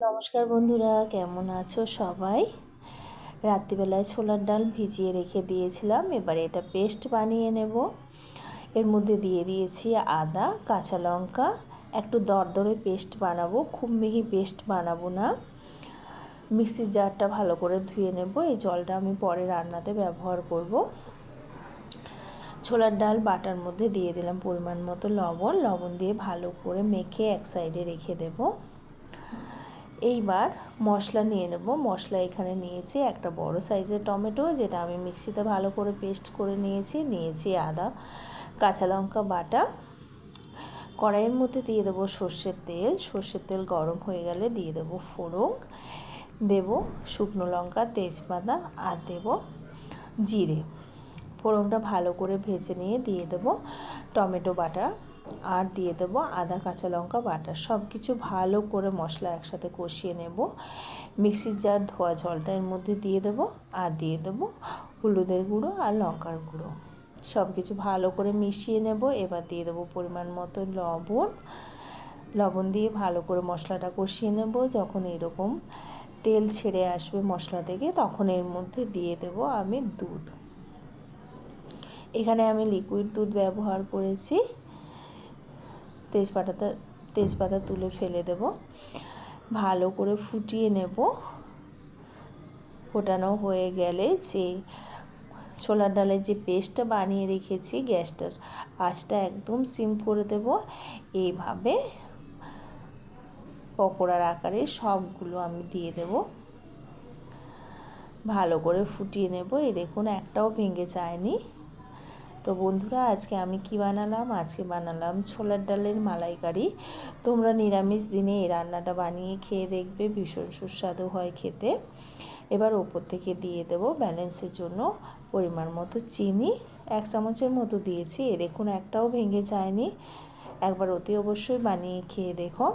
নমস্কার বন্ধুরা, কেমন আছো সবাই? রাত্রিবেলায় ছোলার ডাল ভিজিয়ে রেখে দিয়েছিলাম। এবারে এটা পেস্ট বানিয়ে নেব। এর মধ্যে দিয়ে দিয়েছি আদা, কাঁচা লঙ্কা। একটু দরদরে পেস্ট বানাবো, খুব মিহি পেস্ট বানাবো না। মিক্সির জারটা ভালো করে ধুয়ে নেব। এই জলটা আমি পরে রান্নাতে ব্যবহার করব। ছোলার ডাল বাটার মধ্যে দিয়ে দিলাম পরিমাণ মতো লবণ দিয়ে ভালো করে মেখে এক সাইডে রেখে দেব। এইবার মশলা নিয়ে নেব। মশলা এখানে নিয়েছি একটা বড় সাইজের টমেটো, যেটা আমি মিক্সিতে ভালো করে পেস্ট করে নিয়েছি আদা, কাঁচা লঙ্কা বাটা। কড়াইয়ের মধ্যে দিয়ে দেবো সর্ষের তেল গরম হয়ে গেলে দিয়ে দেবো ফোড়ন, দেব শুকনো লঙ্কা, তেজপাতা আর দেব জিরে। ফোড়নটা ভালো করে ভেজে নিয়ে দিয়ে দেবো টমেটো বাটা আর দিয়ে দেবো আদা কাঁচা লঙ্কা বাটা। সব কিছু ভালো করে মশলা একসাথে কষিয়ে নেব। মিক্সির জার ধোয়া জলটা এর মধ্যে দিয়ে দেবো আর দিয়ে দেবো হলুদের গুঁড়ো আর লঙ্কার গুঁড়ো। সব কিছু ভালো করে মিশিয়ে নেব। এবার দিয়ে দেবো পরিমাণ মতো লবণ দিয়ে ভালো করে মশলাটা কষিয়ে নেব। যখন এরকম তেল ছেড়ে আসবে মশলা থেকে, তখন এর মধ্যে দিয়ে দেবো আমি দুধ। এখানে আমি লিকুইড দুধ ব্যবহার করেছি। তেজপাতা তুলে ফেলে দেব। ভালো করে ফুটিয়ে নেব। ফোটানো হয়ে গেলে যে ছোলার ডালের যে পেস্টটা বানিয়ে রেখেছি, গ্যাসটার আঁচটা একদম সিম করে দেব। এইভাবে পকোড়ার আকারে সবগুলো আমি দিয়ে দেব। ভালো করে ফুটিয়ে নেব। এই দেখুন, একটাও ভেঙে যায়নি। তো বন্ধুরা, আজকে আমি কি বানালাম? আজকে বানালাম ছোলার ডালের মালাইকারি। তোমরা নিরামিষ দিনে এই রান্নাটা বানিয়ে খেয়ে দেখবে, ভীষণ সুস্বাদু হয় খেতে। এবার ওপর থেকে দিয়ে দেব ব্যালেন্সের জন্য পরিমাণ মতো চিনি, 1 চামচের মতো দিয়েছি। দেখুন, একটাও ভেঙে যায়নি। একবার অতি অবশ্যই বানিয়ে খেয়ে দেখো।